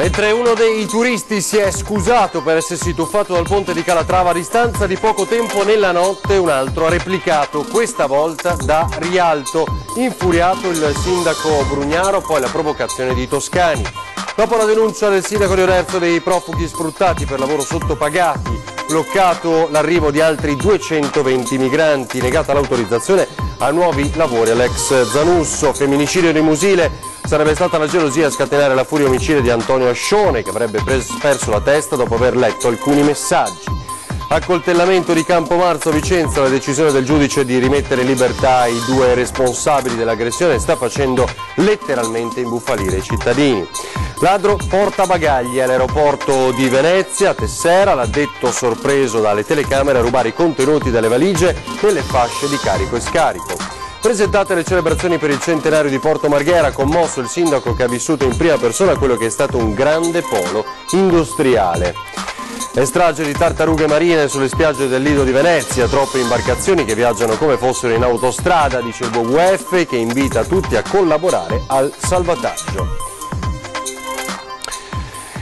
Mentre uno dei turisti si è scusato per essersi tuffato dal ponte di Calatrava, a distanza di poco tempo nella notte un altro ha replicato, questa volta da Rialto. Infuriato il sindaco Brugnaro, poi la provocazione di Toscani. Dopo la denuncia del sindaco di Oderzo dei profughi sfruttati per lavoro sottopagati, bloccato l'arrivo di altri 220 migranti, negata l'autorizzazione a nuovi lavori all'ex Zanusso. Femminicidio di Musile, sarebbe stata la gelosia a scatenare la furia omicida di Antonio Ascione, che avrebbe perso la testa dopo aver letto alcuni messaggi. Accoltellamento di Campomarzo a Vicenza, la decisione del giudice di rimettere in libertà i due responsabili dell'aggressione sta facendo letteralmente imbufalire i cittadini. Ladro portabagagli all'aeroporto di Venezia, Tessera, l'addetto sorpreso dalle telecamere a rubare i contenuti delle valigie nelle fasce di carico e scarico. Presentate le celebrazioni per il centenario di Porto Marghera, commosso il sindaco che ha vissuto in prima persona quello che è stato un grande polo industriale. E strage di tartarughe marine sulle spiagge del Lido di Venezia, troppe imbarcazioni che viaggiano come fossero in autostrada, dice il WWF, che invita tutti a collaborare al salvataggio.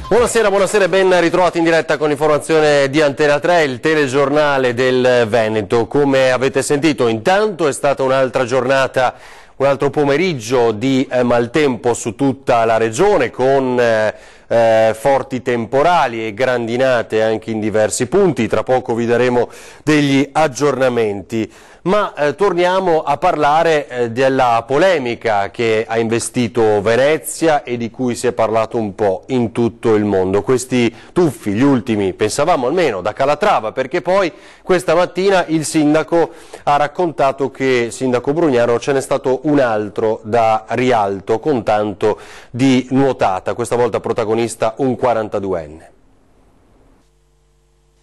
Buonasera, buonasera e ben ritrovati in diretta con l'informazione di Antena 3, il telegiornale del Veneto. Come avete sentito, intanto è stata un'altra giornata, un altro pomeriggio di maltempo su tutta la regione, con forti temporali e grandinate anche in diversi punti. Tra poco vi daremo degli aggiornamenti. Ma torniamo a parlare della polemica che ha investito Venezia e di cui si è parlato un po' in tutto il mondo. Questi tuffi, gli ultimi, pensavamo almeno da Calatrava, perché poi questa mattina il sindaco ha raccontato che, sindaco Brugnaro, ce n'è stato un altro da Rialto con tanto di nuotata, questa volta protagonista un 42enne.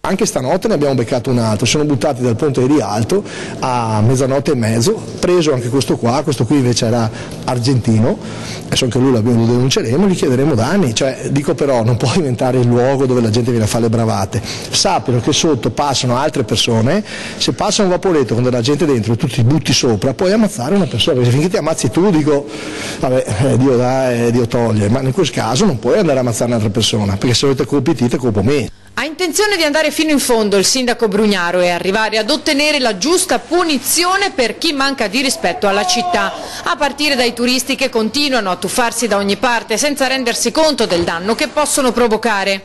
Anche stanotte ne abbiamo beccato un altro, sono buttati dal ponte di Rialto a mezzanotte e mezzo, preso anche questo qui invece era argentino, adesso anche lui lo denunceremo, gli chiederemo danni, cioè dico però non può diventare il luogo dove la gente viene a fare le bravate, sappiano che sotto passano altre persone, se passa un vaporetto con della gente dentro e tu ti butti sopra puoi ammazzare una persona, perché finché ti ammazzi tu dico vabbè Dio dà e Dio toglie, ma in questo caso non puoi andare a ammazzare un'altra persona, perché se avete colpito colpo me. Ha intenzione di andare fino in fondo il sindaco Brugnaro e arrivare ad ottenere la giusta punizione per chi manca di rispetto alla città, a partire dai turisti che continuano a tuffarsi da ogni parte senza rendersi conto del danno che possono provocare.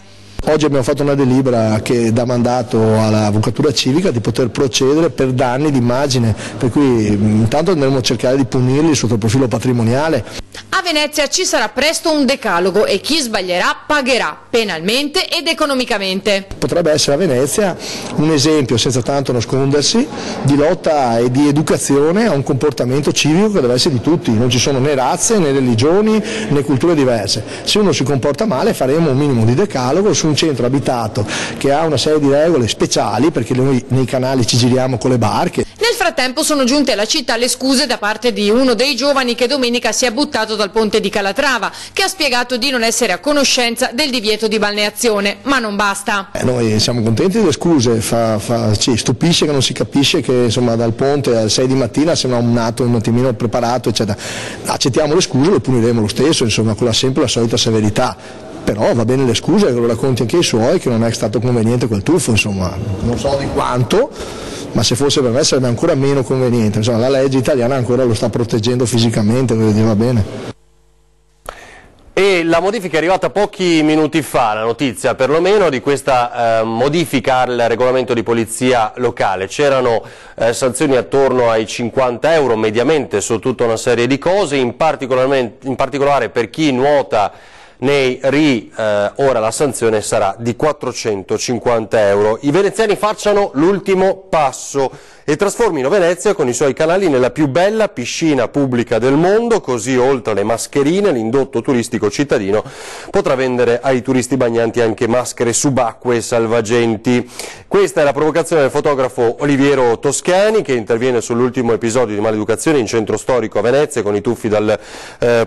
Oggi abbiamo fatto una delibera che dà mandato all'avvocatura civica di poter procedere per danni d'immagine, per cui intanto andremo a cercare di punirli sotto il profilo patrimoniale. A Venezia ci sarà presto un decalogo e chi sbaglierà pagherà penalmente ed economicamente. Potrebbe essere a Venezia un esempio, senza tanto nascondersi, di lotta e di educazione a un comportamento civico che deve essere di tutti, non ci sono né razze, né religioni, né culture diverse. Se uno si comporta male faremo un minimo di decalogo su un centro abitato che ha una serie di regole speciali, perché noi nei canali ci giriamo con le barche. Nel frattempo sono giunte alla città le scuse da parte di uno dei giovani che domenica si è buttato dal ponte di Calatrava, che ha spiegato di non essere a conoscenza del divieto di balneazione, ma non basta. Noi siamo contenti delle scuse, ci stupisce che non si capisce che insomma dal ponte alle 6 di mattina sembra un atto un attimino preparato, eccetera. Accettiamo le scuse, lo puniremo lo stesso, insomma, con sempre la solita severità. Però va bene le scuse, che lo racconti anche ai suoi, che non è stato conveniente quel tuffo, insomma, non so di quanto, ma se fosse per me sarebbe ancora meno conveniente, insomma, la legge italiana ancora lo sta proteggendo fisicamente, va bene. E la modifica è arrivata pochi minuti fa, la notizia perlomeno di questa modifica al regolamento di polizia locale. C'erano sanzioni attorno ai 50 euro mediamente su tutta una serie di cose, in particolare per chi nuota nei RI, ora la sanzione sarà di 450 euro. I veneziani facciano l'ultimo passo e trasformino Venezia con i suoi canali nella più bella piscina pubblica del mondo, così oltre alle mascherine l'indotto turistico cittadino potrà vendere ai turisti bagnanti anche maschere subacquee salvagenti. Questa è la provocazione del fotografo Oliviero Toscani, che interviene sull'ultimo episodio di maleducazione in centro storico a Venezia con i tuffi dal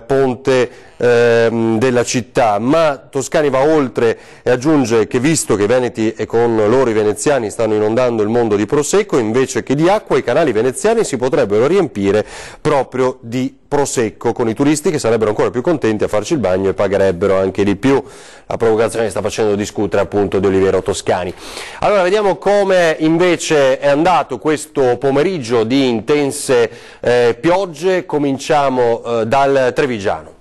ponte della città, ma Toscani va oltre e aggiunge che, visto che i veneti e con loro i veneziani stanno inondando il mondo di Prosecco, invece che che di acqua i canali veneziani si potrebbero riempire proprio di prosecco, con i turisti che sarebbero ancora più contenti a farci il bagno e pagherebbero anche di più. La provocazione sta facendo discutere appunto di Olivero Toscani. Allora vediamo come invece è andato questo pomeriggio di intense piogge. Cominciamo dal Trevigiano.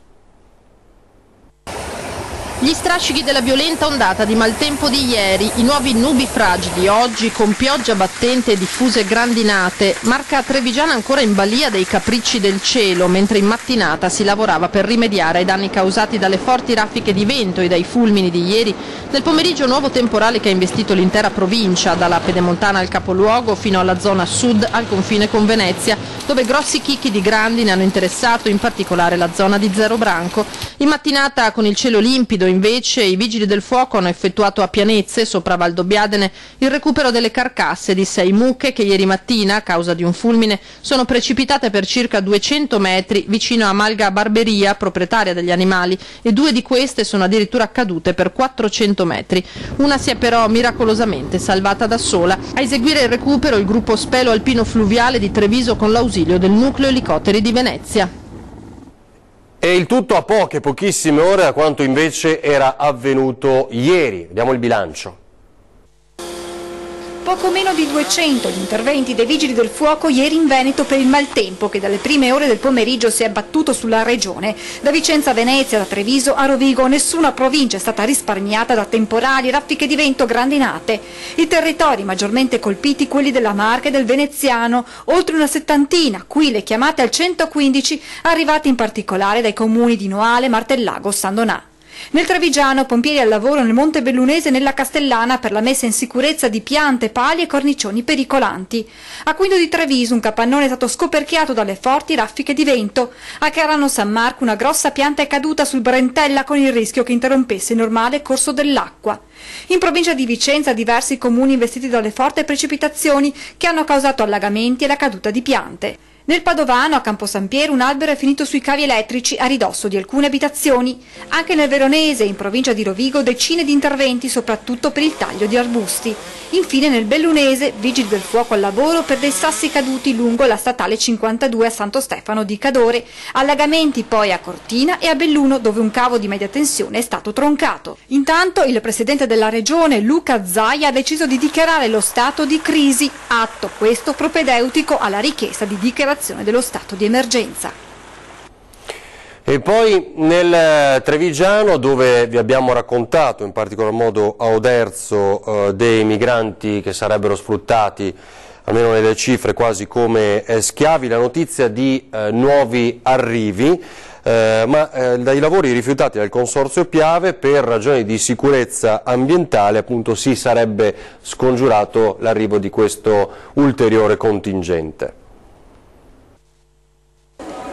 Gli strascichi della violenta ondata di maltempo di ieri, i nuovi nubi fragili oggi con pioggia battente e diffuse grandinate, marca trevigiana ancora in balia dei capricci del cielo, mentre in mattinata si lavorava per rimediare ai danni causati dalle forti raffiche di vento e dai fulmini di ieri. Nel pomeriggio nuovo temporale che ha investito l'intera provincia, dalla Pedemontana al capoluogo fino alla zona sud al confine con Venezia, dove grossi chicchi di grandine hanno interessato in particolare la zona di Zero Branco. In mattinata con il cielo limpido invece i vigili del fuoco hanno effettuato a Pianezze, sopra Valdobbiadene, il recupero delle carcasse di 6 mucche che ieri mattina, a causa di un fulmine, sono precipitate per circa 200 metri vicino a Malga Barberia, proprietaria degli animali, e 2 di queste sono addirittura cadute per 400 metri. Una si è però miracolosamente salvata da sola. A eseguire il recupero il gruppo Spelo Alpino Fluviale di Treviso con l'ausilio del nucleo elicotteri di Venezia. E il tutto a pochissime ore da quanto invece era avvenuto ieri. Vediamo il bilancio. Poco meno di 200 gli interventi dei vigili del fuoco ieri in Veneto per il maltempo che dalle prime ore del pomeriggio si è abbattuto sulla regione. Da Vicenza a Venezia, da Treviso a Rovigo, nessuna provincia è stata risparmiata da temporali, raffiche di vento, grandinate. I territori maggiormente colpiti quelli della Marca e del Veneziano, oltre una settantina, qui le chiamate al 115, arrivate in particolare dai comuni di Noale, Martellago, San Donà. Nel Trevigiano, pompieri al lavoro nel Monte Bellunese e nella Castellana per la messa in sicurezza di piante, pali e cornicioni pericolanti. A Quinto di Treviso un capannone è stato scoperchiato dalle forti raffiche di vento. A Carano San Marco una grossa pianta è caduta sul Brentella con il rischio che interrompesse il normale corso dell'acqua. In provincia di Vicenza diversi comuni investiti dalle forti precipitazioni che hanno causato allagamenti e la caduta di piante. Nel Padovano, a Campo San Piero, un albero è finito sui cavi elettrici a ridosso di alcune abitazioni. Anche nel Veronese, in provincia di Rovigo, decine di interventi, soprattutto per il taglio di arbusti. Infine nel Bellunese, vigili del fuoco al lavoro per dei sassi caduti lungo la statale 52 a Santo Stefano di Cadore. Allagamenti poi a Cortina e a Belluno, dove un cavo di media tensione è stato troncato. Intanto il presidente della regione, Luca Zaia, ha deciso di dichiarare lo stato di crisi, atto questo propedeutico alla richiesta di dichiarazione dello stato di emergenza. E poi nel Trevigiano, dove vi abbiamo raccontato in particolar modo a Oderzo dei migranti che sarebbero sfruttati, almeno nelle cifre, quasi come schiavi, la notizia di nuovi arrivi, dai lavori rifiutati dal Consorzio Piave per ragioni di sicurezza ambientale appunto si sarebbe scongiurato l'arrivo di questo ulteriore contingente.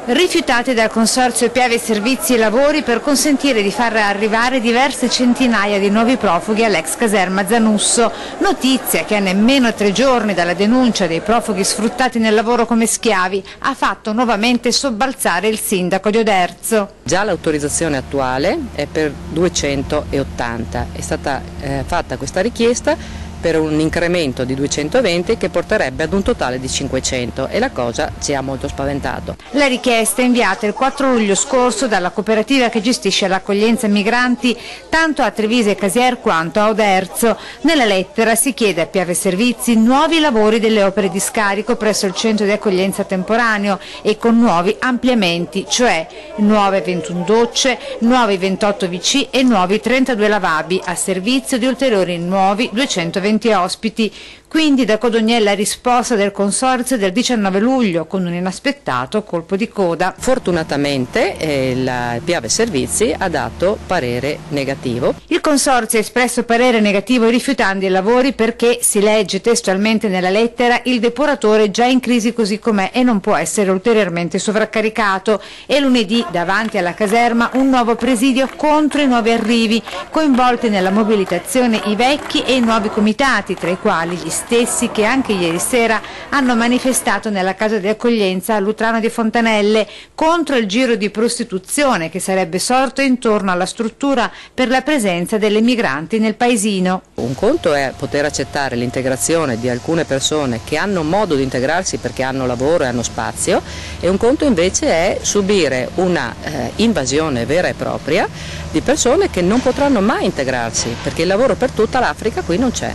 Rifiutati dal Consorzio Piave Servizi e Lavori per consentire di far arrivare diverse centinaia di nuovi profughi all'ex caserma Zanusso. Notizia che a nemmeno 3 giorni dalla denuncia dei profughi sfruttati nel lavoro come schiavi ha fatto nuovamente sobbalzare il sindaco di Oderzo. Già l'autorizzazione attuale è per 280, è stata fatta questa richiesta per un incremento di 220 che porterebbe ad un totale di 500 e la cosa ci ha molto spaventato. La richiesta è inviata il 4 luglio scorso dalla cooperativa che gestisce l'accoglienza migranti tanto a Treviso e Casier quanto a Oderzo. Nella lettera si chiede a Piave Servizi nuovi lavori delle opere di scarico presso il centro di accoglienza temporaneo e con nuovi ampliamenti, cioè nuove 21 docce, nuovi 28 WC e nuovi 32 lavabili a servizio di ulteriori nuovi 220 ospiti. Quindi da Codognella risposta del Consorzio del 19 luglio con un inaspettato colpo di coda. Fortunatamente il Piave Servizi ha dato parere negativo. Il Consorzio ha espresso parere negativo rifiutando i lavori perché, si legge testualmente nella lettera, il depuratore è già in crisi così com'è e non può essere ulteriormente sovraccaricato. E lunedì davanti alla caserma un nuovo presidio contro i nuovi arrivi, coinvolti nella mobilitazione i vecchi e i nuovi comitati invitati, tra i quali gli stessi che anche ieri sera hanno manifestato nella casa di accoglienza a Lutrano di Fontanelle contro il giro di prostituzione che sarebbe sorto intorno alla struttura per la presenza delle migranti nel paesino. Un conto è poter accettare l'integrazione di alcune persone che hanno modo di integrarsi perché hanno lavoro e hanno spazio, e un conto invece è subire una invasione vera e propria di persone che non potranno mai integrarsi perché il lavoro per tutta l'Africa qui non c'è.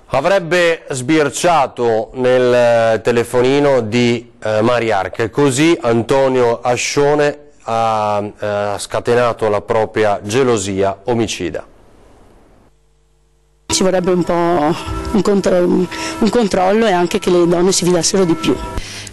Avrebbe sbirciato nel telefonino di Mariarca, così Antonio Ascione ha scatenato la propria gelosia omicida. Ci vorrebbe un po' un controllo e anche che le donne si fidassero di più.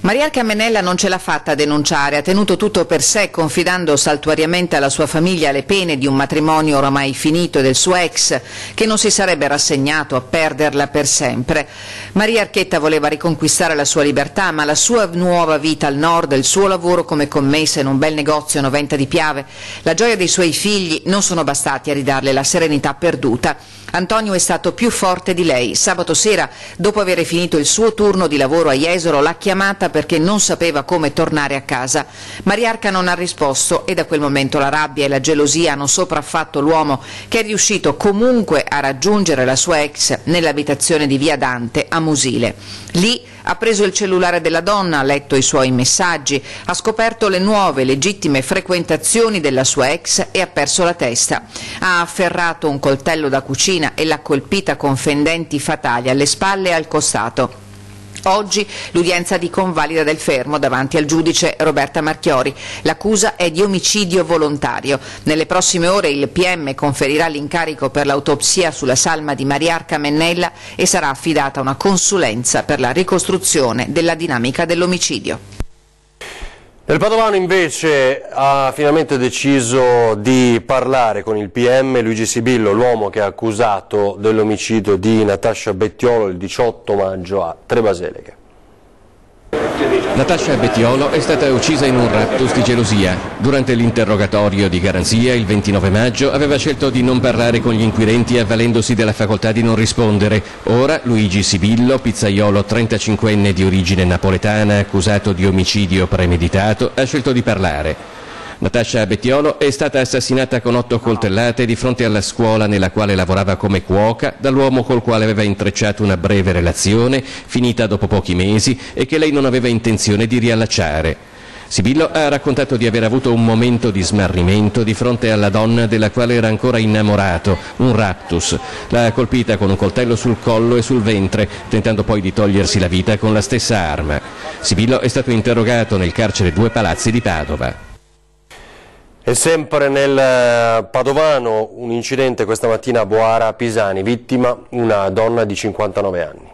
Mariarca Mennella non ce l'ha fatta a denunciare, ha tenuto tutto per sé, confidando saltuariamente alla sua famiglia le pene di un matrimonio oramai finito e del suo ex, che non si sarebbe rassegnato a perderla per sempre. Maria Archetta voleva riconquistare la sua libertà, ma la sua nuova vita al nord, il suo lavoro come commessa in un bel negozio a Noventa di Piave, la gioia dei suoi figli non sono bastati a ridarle la serenità perduta. Antonio è stato più forte di lei. Sabato sera, dopo aver finito il suo turno di lavoro a Jesolo, l'ha chiamata perché non sapeva come tornare a casa. Mariarca non ha risposto e da quel momento la rabbia e la gelosia hanno sopraffatto l'uomo, che è riuscito comunque a raggiungere la sua ex nell'abitazione di Via Dante a Musile. Lì ha preso il cellulare della donna, ha letto i suoi messaggi, ha scoperto le nuove legittime frequentazioni della sua ex e ha perso la testa. Ha afferrato un coltello da cucina e l'ha colpita con fendenti fatali alle spalle e al costato. Oggi l'udienza di convalida del fermo davanti al giudice Roberta Marchiori. L'accusa è di omicidio volontario. Nelle prossime ore il PM conferirà l'incarico per l'autopsia sulla salma di Mariarca Mennella e sarà affidata una consulenza per la ricostruzione della dinamica dell'omicidio. Il Padovano invece ha finalmente deciso di parlare con il PM Luigi Sibillo, l'uomo che è accusato dell'omicidio di Natascia Bettiolo il 18 maggio a Trebaseleghe. Natascia Bettiolo è stata uccisa in un raptus di gelosia. Durante l'interrogatorio di garanzia, il 29 maggio, aveva scelto di non parlare con gli inquirenti avvalendosi della facoltà di non rispondere. Ora Luigi Sibillo, pizzaiolo 35enne di origine napoletana, accusato di omicidio premeditato, ha scelto di parlare. Natascia Bettiolo è stata assassinata con 8 coltellate di fronte alla scuola nella quale lavorava come cuoca dall'uomo col quale aveva intrecciato una breve relazione, finita dopo pochi mesi e che lei non aveva intenzione di riallacciare. Sibillo ha raccontato di aver avuto un momento di smarrimento di fronte alla donna della quale era ancora innamorato, un raptus. L'ha colpita con un coltello sul collo e sul ventre, tentando poi di togliersi la vita con la stessa arma. Sibillo è stato interrogato nel carcere 2 Palazzi di Padova. E sempre nel Padovano un incidente questa mattina a Boara Pisani, vittima una donna di 59 anni.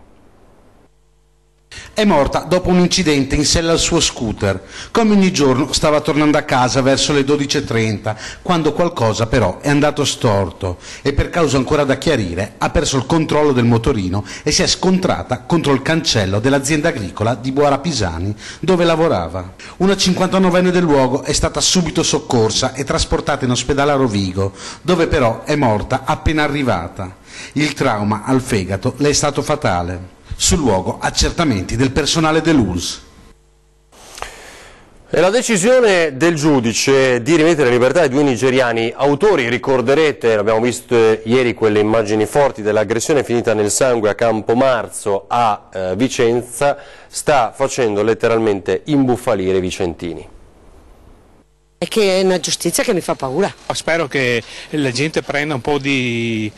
È morta dopo un incidente in sella al suo scooter. Come ogni giorno stava tornando a casa verso le 12:30, quando qualcosa però è andato storto e per causa ancora da chiarire ha perso il controllo del motorino e si è scontrata contro il cancello dell'azienda agricola di Boara Pisani dove lavorava. Una 59enne del luogo è stata subito soccorsa e trasportata in ospedale a Rovigo, dove però è morta appena arrivata. Il trauma al fegato le è stato fatale. Sul luogo accertamenti del personale dell'ULSS. E la decisione del giudice di rimettere in libertà i 2 nigeriani autori, ricorderete, abbiamo visto ieri quelle immagini forti dell'aggressione finita nel sangue a Campomarzo a Vicenza, sta facendo letteralmente imbufalire i vicentini. È che è una giustizia che mi fa paura. Spero che la gente prenda un po' di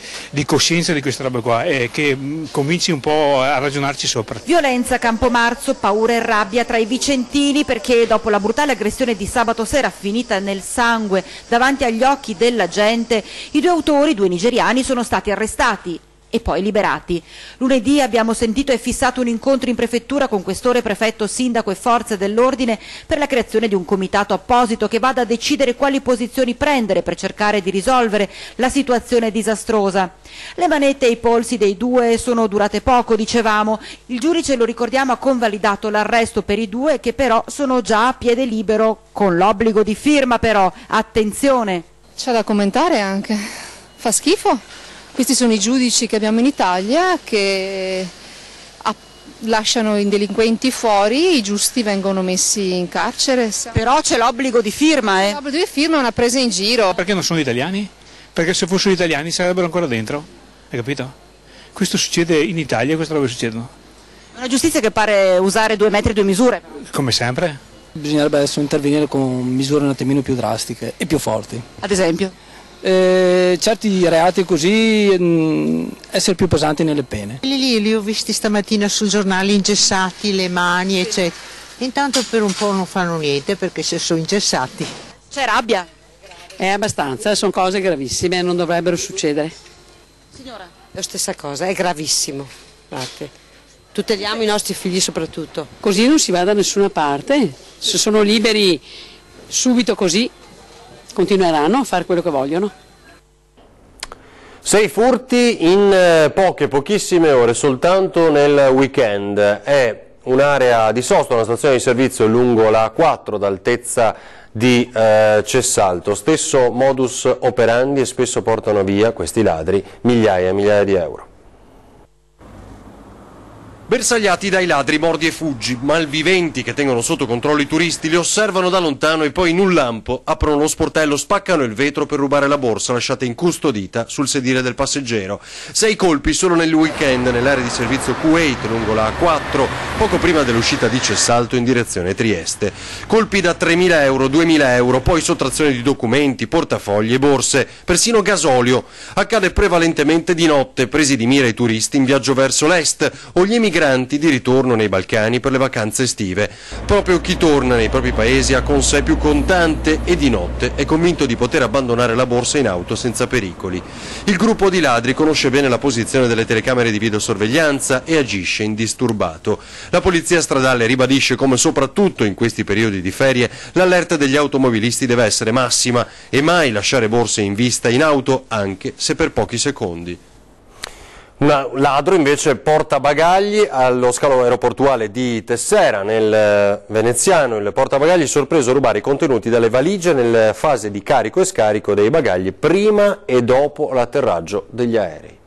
coscienza di questa roba qua e che cominci un po' a ragionarci sopra. Violenza a Campomarzo, paura e rabbia tra i vicentini perché dopo la brutale aggressione di sabato sera finita nel sangue davanti agli occhi della gente, i 2 autori, 2 nigeriani, sono stati arrestati e poi liberati. Lunedì abbiamo sentito e fissato un incontro in prefettura con questore, prefetto, sindaco e forze dell'ordine per la creazione di un comitato apposito che vada a decidere quali posizioni prendere per cercare di risolvere la situazione disastrosa. Le manette e i polsi dei 2 sono durate poco, dicevamo. Il giudice, lo ricordiamo, ha convalidato l'arresto per i 2 che però sono già a piede libero, con l'obbligo di firma però. Attenzione! C'è da commentare anche. Fa schifo. Questi sono i giudici che abbiamo in Italia che lasciano i delinquenti fuori, i giusti vengono messi in carcere. Però c'è l'obbligo di firma, L'obbligo di firma è una presa in giro. Perché non sono italiani? Perché se fossero italiani sarebbero ancora dentro, hai capito? Questo succede in Italia, queste robe succedono. Una giustizia che pare usare 2 metri e 2 misure. Come sempre. Bisognerebbe adesso intervenire con misure un attimino più drastiche e più forti. Ad esempio? Certi reati così essere più pesanti nelle pene. Li ho visti stamattina sul giornale ingessati, le mani eccetera. Intanto per un po' non fanno niente perché se sono ingessati. C'è rabbia? Abbastanza, sono cose gravissime, non dovrebbero succedere. Signora? La stessa cosa, è gravissimo. Guardate. Tuteliamo i nostri figli soprattutto. Così non si va da nessuna parte. Se sono liberi subito così, continueranno a fare quello che vogliono. 6 furti in pochissime ore, soltanto nel weekend. È un'area di sosta, una stazione di servizio lungo la A4 d'altezza di Cessalto. Stesso modus operandi e spesso portano via questi ladri migliaia e migliaia di euro. Bersagliati dai ladri mordi e fuggi, malviventi che tengono sotto controllo i turisti, li osservano da lontano e poi in un lampo aprono lo sportello, spaccano il vetro per rubare la borsa lasciata incustodita sul sedile del passeggero. 6 colpi solo nel weekend nell'area di servizio Kuwait lungo la A4, poco prima dell'uscita di Cessalto in direzione Trieste. Colpi da 3.000 euro, 2.000 euro, poi sottrazione di documenti, portafogli e borse, persino gasolio. Accade prevalentemente di notte, presi di mira i turisti in viaggio verso l'est o gli emigranti di ritorno nei Balcani per le vacanze estive. Proprio chi torna nei propri paesi ha con sé più contante e di notte è convinto di poter abbandonare la borsa in auto senza pericoli. Il gruppo di ladri conosce bene la posizione delle telecamere di videosorveglianza e agisce indisturbato. La polizia stradale ribadisce come soprattutto in questi periodi di ferie l'allerta degli automobilisti deve essere massima e mai lasciare borse in vista in auto anche se per pochi secondi. Un ladro invece portabagagli allo scalo aeroportuale di Tessera nel veneziano. Il portabagagli sorpreso a rubare i contenuti dalle valigie nella fase di carico e scarico dei bagagli prima e dopo l'atterraggio degli aerei.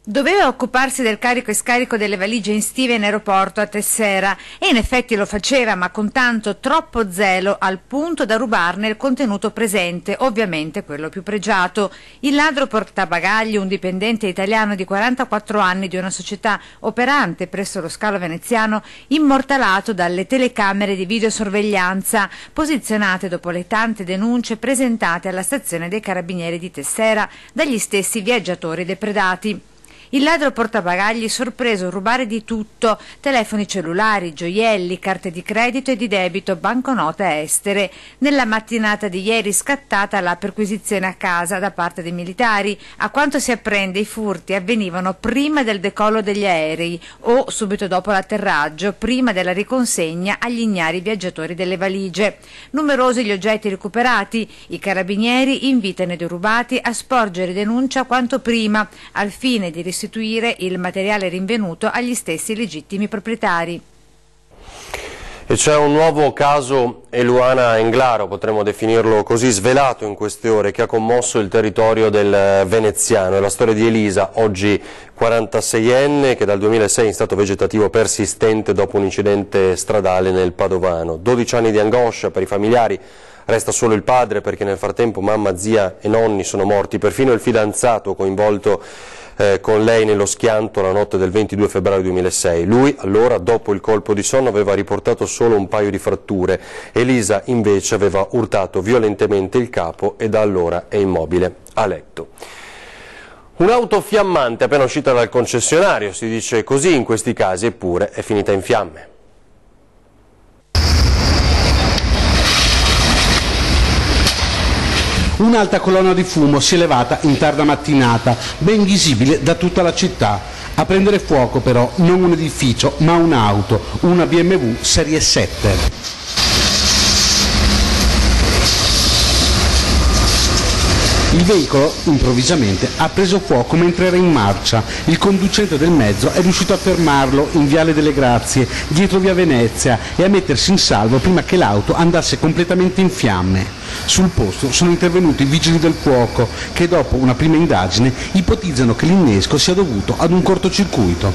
Doveva occuparsi del carico e scarico delle valigie in stiva in aeroporto a Tessera e in effetti lo faceva, ma con tanto troppo zelo al punto da rubarne il contenuto presente, ovviamente quello più pregiato. Il ladro portabagagli, un dipendente italiano di 44 anni di una società operante presso lo scalo veneziano, immortalato dalle telecamere di videosorveglianza posizionate dopo le tante denunce presentate alla stazione dei carabinieri di Tessera dagli stessi viaggiatori depredati. Il ladro portabagagli sorpreso a rubare di tutto: telefoni cellulari, gioielli, carte di credito e di debito, banconote estere. Nella mattinata di ieri scattata la perquisizione a casa da parte dei militari. A quanto si apprende, i furti avvenivano prima del decollo degli aerei o subito dopo l'atterraggio, prima della riconsegna agli ignari viaggiatori delle valigie. Numerosi gli oggetti recuperati. I carabinieri invitano i derubati a sporgere denuncia quanto prima, al fine di restituire il materiale rinvenuto agli stessi legittimi proprietari. E c'è un nuovo caso Eluana Englaro, potremmo definirlo così, svelato in queste ore, che ha commosso il territorio del veneziano. È la storia di Elisa, oggi 46enne, che dal 2006 è in stato vegetativo persistente dopo un incidente stradale nel Padovano. 12 anni di angoscia per i familiari. Resta solo il padre perché nel frattempo mamma, zia e nonni sono morti, perfino il fidanzato coinvolto con lei nello schianto la notte del 22 febbraio 2006. Lui allora, dopo il colpo di sonno, aveva riportato solo un paio di fratture. Elisa invece aveva urtato violentemente il capo e da allora è immobile a letto. Un'auto fiammante appena uscita dal concessionario, si dice così in questi casi, eppure è finita in fiamme. Un'alta colonna di fumo si è elevata in tarda mattinata, ben visibile da tutta la città. A prendere fuoco però non un edificio, ma un'auto, una BMW Serie 7. Il veicolo improvvisamente ha preso fuoco mentre era in marcia. Il conducente del mezzo è riuscito a fermarlo in Viale delle Grazie, dietro via Venezia, e a mettersi in salvo prima che l'auto andasse completamente in fiamme. Sul posto sono intervenuti i vigili del fuoco che dopo una prima indagine ipotizzano che l'innesco sia dovuto ad un cortocircuito.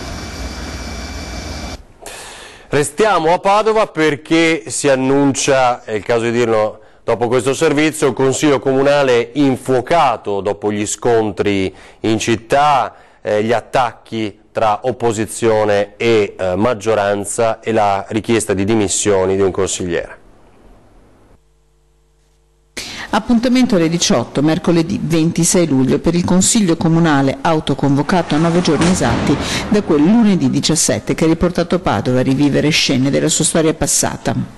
Restiamo a Padova perché si annuncia, è il caso di dirlo dopo questo servizio, il Consiglio Comunale infuocato dopo gli scontri in città, gli attacchi tra opposizione e maggioranza e la richiesta di dimissioni di un consigliere. Appuntamento alle 18, mercoledì 26 luglio, per il Consiglio Comunale autoconvocato a 9 giorni esatti da quel lunedì 17 che ha riportato Padova a rivivere scene della sua storia passata.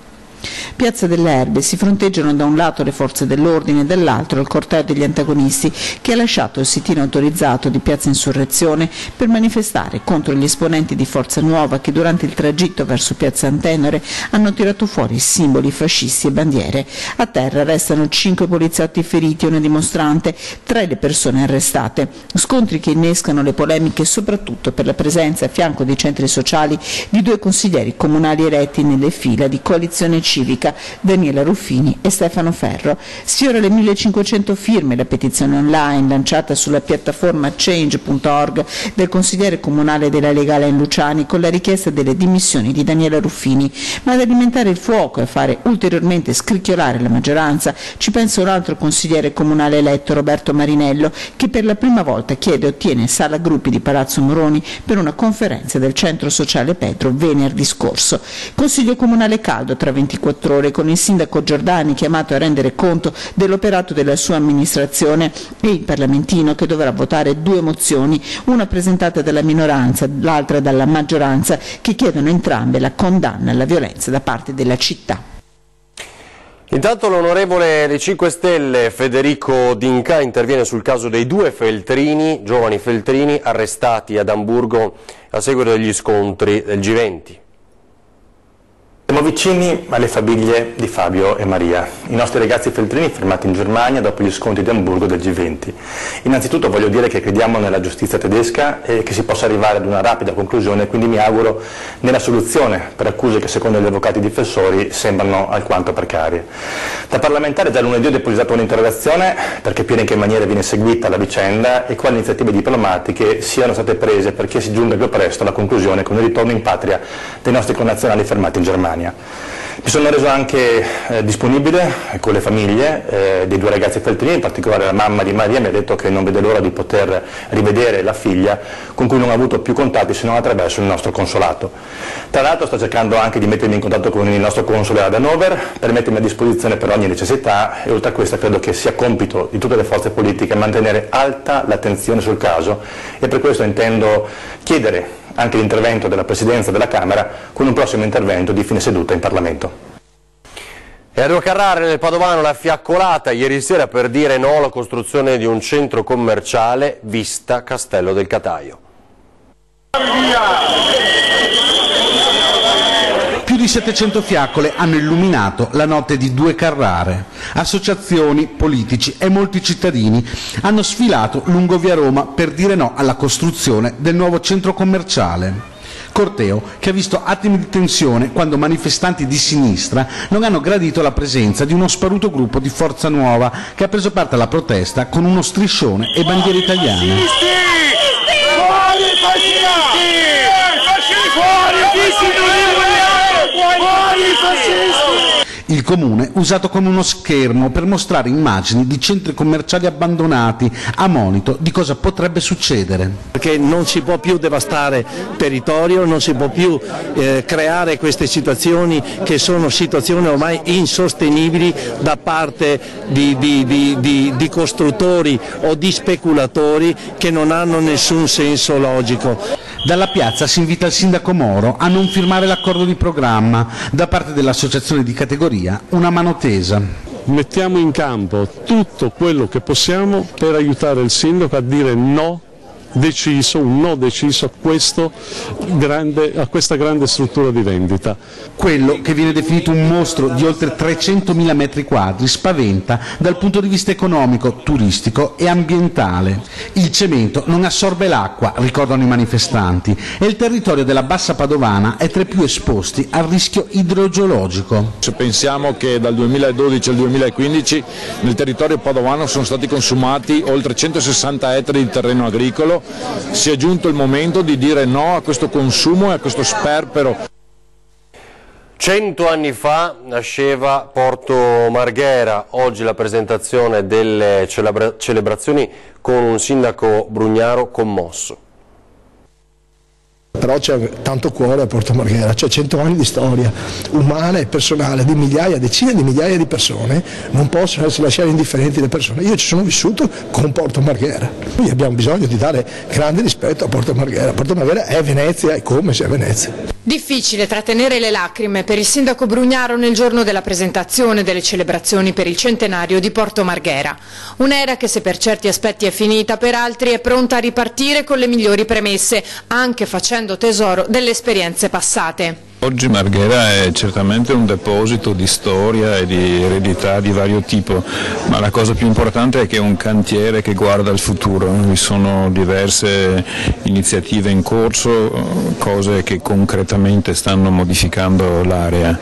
Piazza delle Erbe si fronteggiano da un lato le forze dell'ordine e dall'altro il corteo degli antagonisti che ha lasciato il sitino autorizzato di Piazza Insurrezione per manifestare contro gli esponenti di Forza Nuova che durante il tragitto verso Piazza Antenore hanno tirato fuori simboli fascisti e bandiere. A terra restano 5 poliziotti feriti e una dimostrante, 3 le persone arrestate. Scontri che innescano le polemiche soprattutto per la presenza a fianco dei centri sociali di 2 consiglieri comunali eletti nelle fila di Coalizione Civica, Daniela Ruffini e Stefano Ferro. Sfiora le 1500 firme la petizione online lanciata sulla piattaforma change.org del consigliere comunale della Lega Alain Luciani con la richiesta delle dimissioni di Daniela Ruffini, ma ad alimentare il fuoco e a fare ulteriormente scricchiolare la maggioranza ci pensa un altro consigliere comunale eletto, Roberto Marinello, che per la prima volta chiede e ottiene sala gruppi di Palazzo Moroni per una conferenza del centro sociale Pedro venerdì scorso. Consiglio comunale caldo tra 24 ore con il sindaco Giordani chiamato a rendere conto dell'operato della sua amministrazione e il parlamentino che dovrà votare 2 mozioni, una presentata dalla minoranza, l'altra dalla maggioranza, che chiedono entrambe la condanna alla violenza da parte della città. Intanto l'onorevole dei 5 Stelle Federico D'Inca interviene sul caso dei 2 feltrini, giovani feltrini, arrestati ad Amburgo a seguito degli scontri del G20. Siamo vicini alle famiglie di Fabio e Maria, i nostri ragazzi feltrini fermati in Germania dopo gli scontri di Amburgo del G20. Innanzitutto voglio dire che crediamo nella giustizia tedesca e che si possa arrivare ad una rapida conclusione, quindi mi auguro nella soluzione per accuse che secondo gli avvocati difensori sembrano alquanto precarie. Da parlamentare già lunedì ho depositato un'interrogazione per capire in che maniera viene seguita la vicenda e quali iniziative diplomatiche siano state prese perché si giunga più presto alla conclusione con il ritorno in patria dei nostri connazionali fermati in Germania. Mi sono reso anche disponibile con le famiglie dei 2 ragazzi feltrini, in particolare la mamma di Maria mi ha detto che non vede l'ora di poter rivedere la figlia con cui non ha avuto più contatti se non attraverso il nostro consolato. Tra l'altro sto cercando anche di mettermi in contatto con il nostro console ad Hannover per mettermi a disposizione per ogni necessità e oltre a questo credo che sia compito di tutte le forze politiche mantenere alta l'attenzione sul caso e per questo intendo chiedere anche l'intervento della Presidenza della Camera con un prossimo intervento di fine seduta in Parlamento. E a Carrare nel Padovano la fiaccolata ieri sera per dire no alla costruzione di un centro commerciale vista Castello del Cataio. Più di 700 fiaccole hanno illuminato la notte di 2 Carrare. Associazioni, politici e molti cittadini hanno sfilato lungo via Roma per dire no alla costruzione del nuovo centro commerciale. Corteo che ha visto attimi di tensione quando manifestanti di sinistra non hanno gradito la presenza di uno sparuto gruppo di Forza Nuova che ha preso parte alla protesta con uno striscione e bandiere italiane. Il comune usato come uno schermo per mostrare immagini di centri commerciali abbandonati a monito di cosa potrebbe succedere. Perché non si può più devastare territorio, non si può più creare queste situazioni che sono situazioni ormai insostenibili da parte di costruttori o di speculatori che non hanno nessun senso logico. Dalla piazza si invita il sindaco Moro a non firmare l'accordo di programma, da parte dell'associazione di categoria una mano tesa. Mettiamo in campo tutto quello che possiamo per aiutare il sindaco a dire no deciso, un no deciso a questa grande struttura di vendita. Quello che viene definito un mostro di oltre 300.000 metri quadri spaventa dal punto di vista economico, turistico e ambientale. Il cemento non assorbe l'acqua, ricordano i manifestanti, e il territorio della Bassa Padovana è tra i più esposti al rischio idrogeologico. Se pensiamo che dal 2012 al 2015 nel territorio padovano sono stati consumati oltre 160 ettari di terreno agricolo, si è giunto il momento di dire no a questo consumo e a questo sperpero. 100 anni fa nasceva Porto Marghera, oggi la presentazione delle celebrazioni con un sindaco Brugnaro commosso. Però c'è tanto cuore a Porto Marghera, c'è 100 anni di storia umana e personale di migliaia, decine di migliaia di persone, non possono essere lasciate indifferenti le persone. Io ci sono vissuto con Porto Marghera, noi abbiamo bisogno di dare grande rispetto a Porto Marghera. Porto Marghera è Venezia e come se è Venezia. Difficile trattenere le lacrime per il sindaco Brugnaro nel giorno della presentazione delle celebrazioni per il centenario di Porto Marghera. Un'era che, se per certi aspetti è finita, per altri è pronta a ripartire con le migliori premesse, anche facendo tesoro delle esperienze passate. Oggi Marghera è certamente un deposito di storia e di eredità di vario tipo, ma la cosa più importante è che è un cantiere che guarda al futuro. Vi sono diverse iniziative in corso, cose che concretamente stanno modificando l'area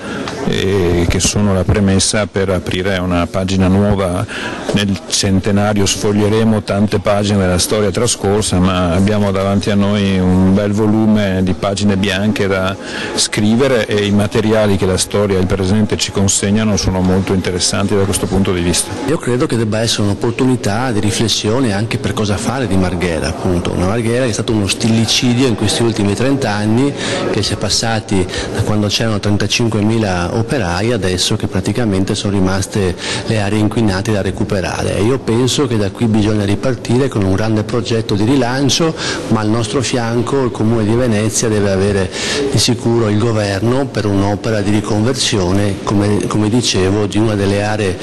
e che sono la premessa per aprire una pagina nuova. Nel centenario sfoglieremo tante pagine della storia trascorsa, ma abbiamo davanti a noi un bel volume di pagine bianche da scrivere, e i materiali che la storia e il presente ci consegnano sono molto interessanti da questo punto di vista. Io credo che debba essere un'opportunità di riflessione anche per cosa fare di Marghera, appunto. Una Marghera che è stato uno stillicidio in questi ultimi 30 anni, che si è passati da quando c'erano 35.000 operai adesso che praticamente sono rimaste le aree inquinate da recuperare. E io penso che da qui bisogna ripartire con un grande progetto di rilancio, ma al nostro fianco il Comune di Venezia deve avere di sicuro il governo per un'opera di riconversione, come dicevo, di una delle aree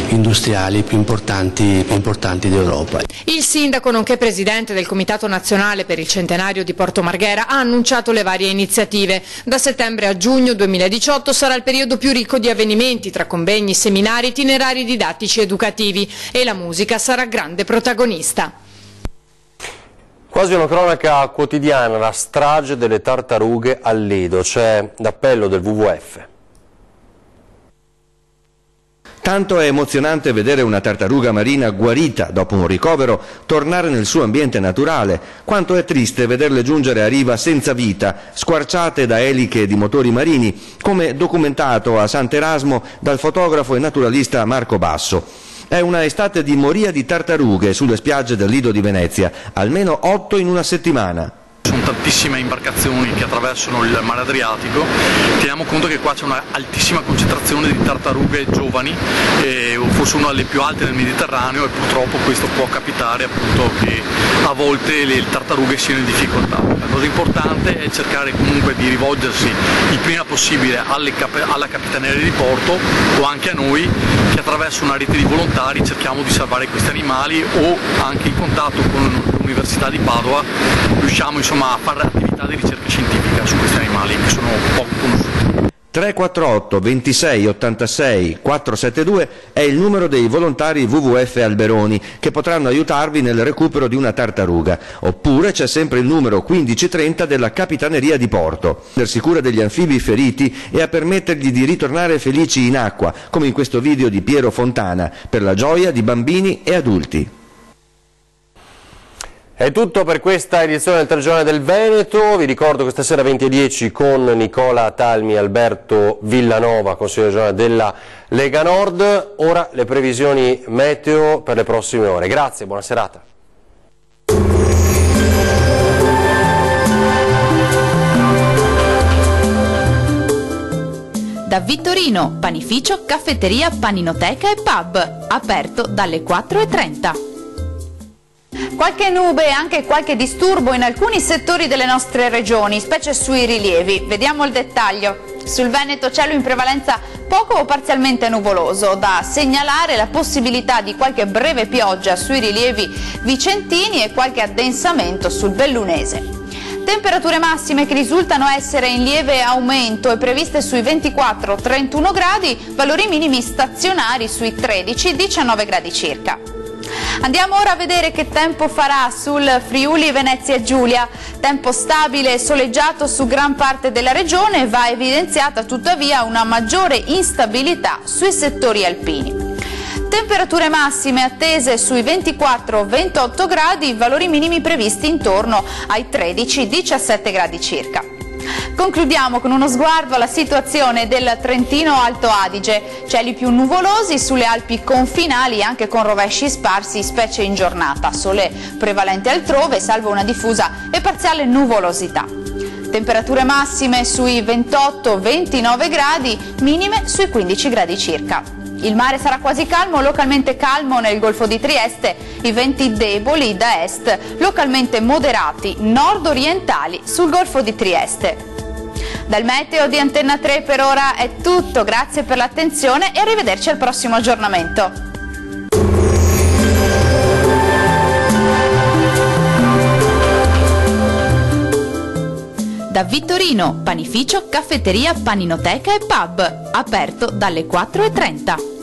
industriali più importanti d'Europa. Il sindaco, nonché presidente del Comitato Nazionale per il Centenario di Porto Marghera, ha annunciato le varie iniziative. Da settembre a giugno 2018 sarà il periodo più ricco di avvenimenti, tra convegni, seminari, itinerari didattici e educativi, e la musica sarà grande protagonista. Quasi una cronaca quotidiana, la strage delle tartarughe al Lido, c'è l'appello del WWF. Tanto è emozionante vedere una tartaruga marina guarita dopo un ricovero tornare nel suo ambiente naturale, quanto è triste vederle giungere a riva senza vita, squarciate da eliche di motori marini, come documentato a Sant'Erasmo dal fotografo e naturalista Marco Basso. È una estate di moria di tartarughe sulle spiagge del Lido di Venezia, almeno 8 in una settimana. Sono tantissime imbarcazioni che attraversano il mare Adriatico, teniamo conto che qua c'è una altissima concentrazione di tartarughe giovani, forse una delle più alte del Mediterraneo, e purtroppo questo può capitare, appunto, che a volte le tartarughe siano in difficoltà. La cosa importante è cercare comunque di rivolgersi il prima possibile alla Capitaneria di Porto o anche a noi, che attraverso una rete di volontari cerchiamo di salvare questi animali, o anche in contatto con l'Università di Padova riusciamo insomma a fare attività di ricerca scientifica su questi animali che sono poco conosciuti. 348 26 86 472 è il numero dei volontari WWF Alberoni che potranno aiutarvi nel recupero di una tartaruga, oppure c'è sempre il numero 1530 della Capitaneria di Porto, per prendersi cura degli anfibi feriti e a permettergli di ritornare felici in acqua, come in questo video di Piero Fontana, per la gioia di bambini e adulti. È tutto per questa edizione del Telegiornale del Veneto. Vi ricordo che stasera 20:10 con Nicola Talmi e Alberto Villanova, consigliere regionale della Lega Nord. Ora le previsioni meteo per le prossime ore. Grazie, buona serata. Da Vittorino, panificio, caffetteria, paninoteca e pub, aperto dalle 4:30. Qualche nube e anche qualche disturbo in alcuni settori delle nostre regioni, specie sui rilievi. Vediamo il dettaglio. Sul Veneto cielo in prevalenza poco o parzialmente nuvoloso, da segnalare la possibilità di qualche breve pioggia sui rilievi vicentini e qualche addensamento sul bellunese. Temperature massime che risultano essere in lieve aumento e previste sui 24-31 gradi, valori minimi stazionari sui 13-19 gradi circa. Andiamo ora a vedere che tempo farà sul Friuli Venezia Giulia. Tempo stabile e soleggiato su gran parte della regione, va evidenziata tuttavia una maggiore instabilità sui settori alpini. Temperature massime attese sui 24-28 gradi, valori minimi previsti intorno ai 13-17 gradi circa. Concludiamo con uno sguardo alla situazione del Trentino Alto Adige. Cieli più nuvolosi sulle Alpi confinali, anche con rovesci sparsi, specie in giornata. Sole prevalente altrove, salvo una diffusa e parziale nuvolosità. Temperature massime sui 28-29 gradi, minime sui 15 gradi circa. Il mare sarà quasi calmo, localmente calmo nel Golfo di Trieste, i venti deboli da est, localmente moderati nord-orientali sul Golfo di Trieste. Dal meteo di Antenna 3 per ora è tutto, grazie per l'attenzione e arrivederci al prossimo aggiornamento. Da Vittorino, panificio, caffetteria, paninoteca e pub, aperto dalle 4:30.